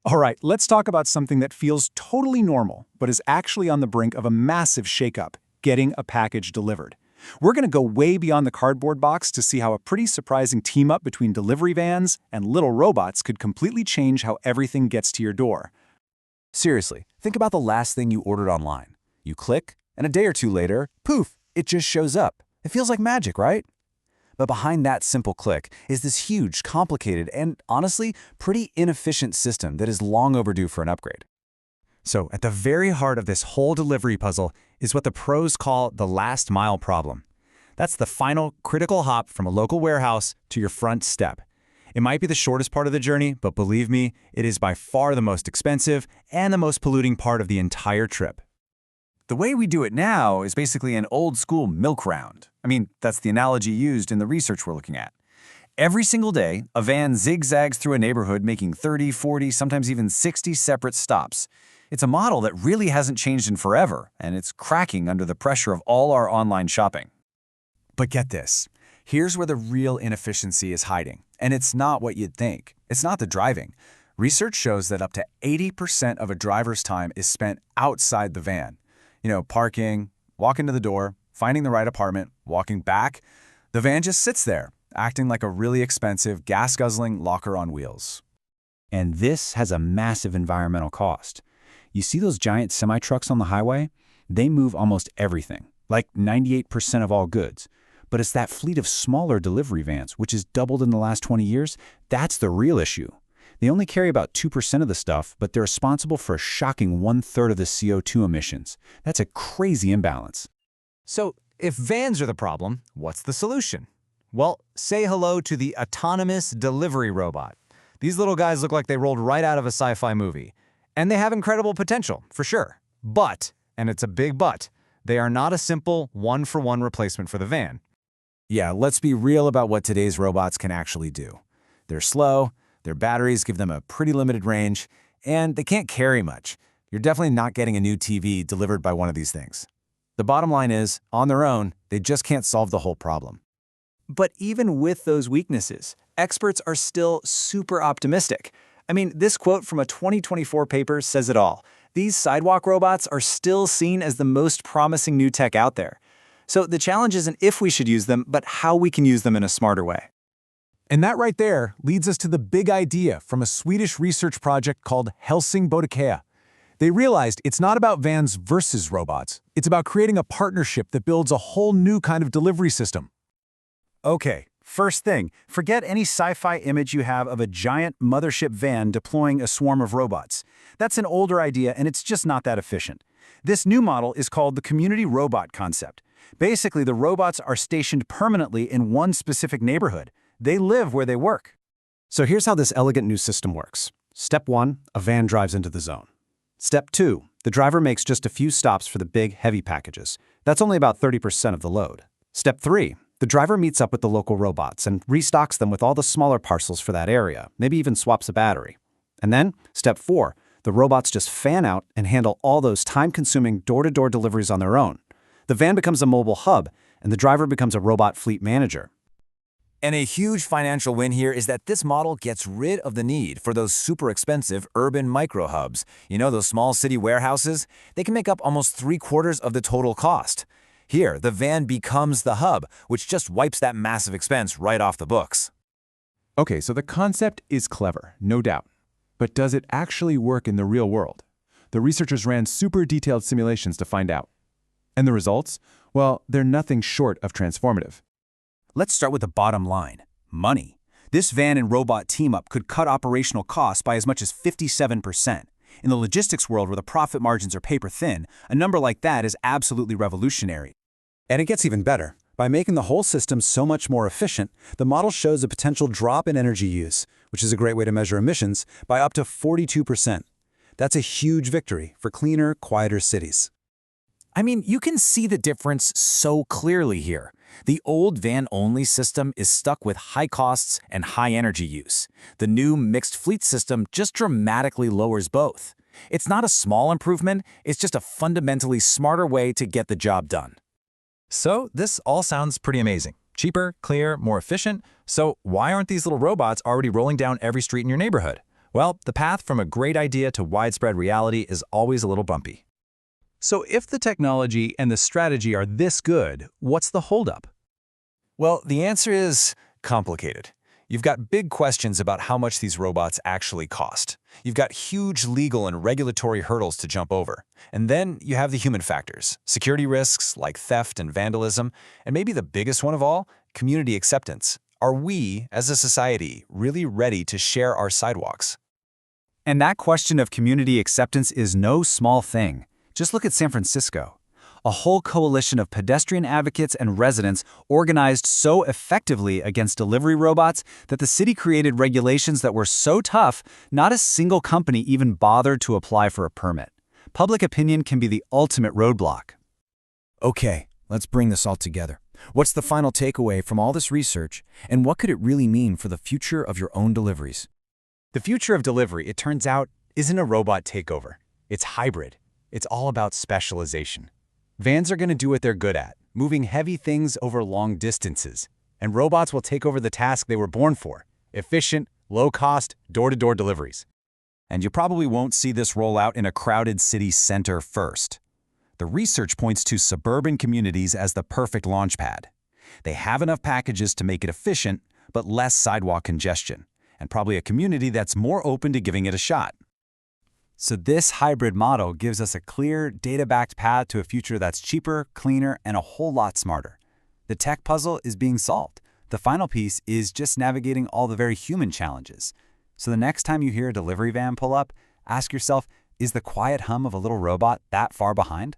All right, let's talk about something that feels totally normal, but is actually on the brink of a massive shakeup, getting a package delivered. We're going to go way beyond the cardboard box to see how a pretty surprising team-up between delivery vans and little robots could completely change how everything gets to your door. Seriously, think about the last thing you ordered online. You click, and a day or two later, poof, it just shows up. It feels like magic, right? But behind that simple click is this huge, complicated, and honestly, pretty inefficient system that is long overdue for an upgrade. So, at the very heart of this whole delivery puzzle is what the pros call the last mile problem. That's the final, critical hop from a local warehouse to your front step. It might be the shortest part of the journey, but believe me, it is by far the most expensive and the most polluting part of the entire trip. The way we do it now is basically an old-school milk round. I mean, that's the analogy used in the research we're looking at. Every single day, a van zigzags through a neighborhood making 30, 40, sometimes even 60 separate stops. It's a model that really hasn't changed in forever, and it's cracking under the pressure of all our online shopping. But get this. Here's where the real inefficiency is hiding. And it's not what you'd think. It's not the driving. Research shows that up to 80% of a driver's time is spent outside the van. Parking, walking to the door, finding the right apartment, walking back. The van just sits there, acting like a really expensive, gas-guzzling locker on wheels. And this has a massive environmental cost. You see those giant semi-trucks on the highway? They move almost everything, like 98% of all goods. But it's that fleet of smaller delivery vans, which has doubled in the last 20 years, that's the real issue. They only carry about 2% of the stuff, but they're responsible for a shocking 1/3 of the CO2 emissions. That's a crazy imbalance. So, if vans are the problem, what's the solution? Well, say hello to the autonomous delivery robot. These little guys look like they rolled right out of a sci-fi movie. And they have incredible potential, for sure. But, and it's a big but, they are not a simple one-for-one replacement for the van. Yeah, let's be real about what today's robots can actually do. They're slow, their batteries give them a pretty limited range, and they can't carry much. You're definitely not getting a new TV delivered by one of these things. The bottom line is, on their own, they just can't solve the whole problem. But even with those weaknesses, experts are still super optimistic. I mean, this quote from a 2024 paper says it all. These sidewalk robots are still seen as the most promising new tech out there. So the challenge isn't if we should use them, but how we can use them in a smarter way. And that right there leads us to the big idea from a Swedish research project called Helsing-Bodekea. They realized it's not about vans versus robots. It's about creating a partnership that builds a whole new kind of delivery system. Okay, first thing, forget any sci-fi image you have of a giant mothership van deploying a swarm of robots. That's an older idea and it's just not that efficient. This new model is called the community robot concept. Basically, the robots are stationed permanently in one specific neighborhood. They live where they work. So here's how this elegant new system works. Step 1, a van drives into the zone. Step 2, the driver makes just a few stops for the big, heavy packages. That's only about 30% of the load. Step 3, the driver meets up with the local robots and restocks them with all the smaller parcels for that area, maybe even swaps a battery. And then, Step 4, the robots just fan out and handle all those time-consuming door-to-door deliveries on their own. The van becomes a mobile hub, and the driver becomes a robot fleet manager. And a huge financial win here is that this model gets rid of the need for those super expensive urban micro-hubs. Those small city warehouses? They can make up almost 3/4 of the total cost. Here, the van becomes the hub, which just wipes that massive expense right off the books. Okay, so the concept is clever, no doubt. But does it actually work in the real world? The researchers ran super detailed simulations to find out. And the results? Well, they're nothing short of transformative. Let's start with the bottom line, money. This van and robot team-up could cut operational costs by as much as 57%. In the logistics world where the profit margins are paper-thin, a number like that is absolutely revolutionary. And it gets even better. By making the whole system so much more efficient, the model shows a potential drop in energy use, which is a great way to measure emissions, by up to 42%. That's a huge victory for cleaner, quieter cities. I mean, you can see the difference so clearly here. The old van-only system is stuck with high costs and high energy use. The new mixed fleet system just dramatically lowers both. It's not a small improvement, it's just a fundamentally smarter way to get the job done. So this all sounds pretty amazing. Cheaper, cleaner, more efficient. So why aren't these little robots already rolling down every street in your neighborhood? Well, the path from a great idea to widespread reality is always a little bumpy. So if the technology and the strategy are this good, what's the holdup? Well, the answer is complicated. You've got big questions about how much these robots actually cost. You've got huge legal and regulatory hurdles to jump over. And then you have the human factors, security risks like theft and vandalism, and maybe the biggest one of all, community acceptance. Are we, as a society, really ready to share our sidewalks? And that question of community acceptance is no small thing. Just look at San Francisco. A whole coalition of pedestrian advocates and residents organized so effectively against delivery robots that the city created regulations that were so tough, not a single company even bothered to apply for a permit. Public opinion can be the ultimate roadblock. Okay, let's bring this all together. What's the final takeaway from all this research, and what could it really mean for the future of your own deliveries? The future of delivery, it turns out, isn't a robot takeover. It's hybrid. It's all about specialization. Vans are going to do what they're good at, moving heavy things over long distances. And robots will take over the task they were born for, efficient, low-cost, door-to-door deliveries. And you probably won't see this roll out in a crowded city center first. The research points to suburban communities as the perfect launchpad. They have enough packages to make it efficient, but less sidewalk congestion, and probably a community that's more open to giving it a shot. So this hybrid model gives us a clear, data-backed path to a future that's cheaper, cleaner, and a whole lot smarter. The tech puzzle is being solved. The final piece is just navigating all the very human challenges. So the next time you hear a delivery van pull up, ask yourself, is the quiet hum of a little robot that far behind?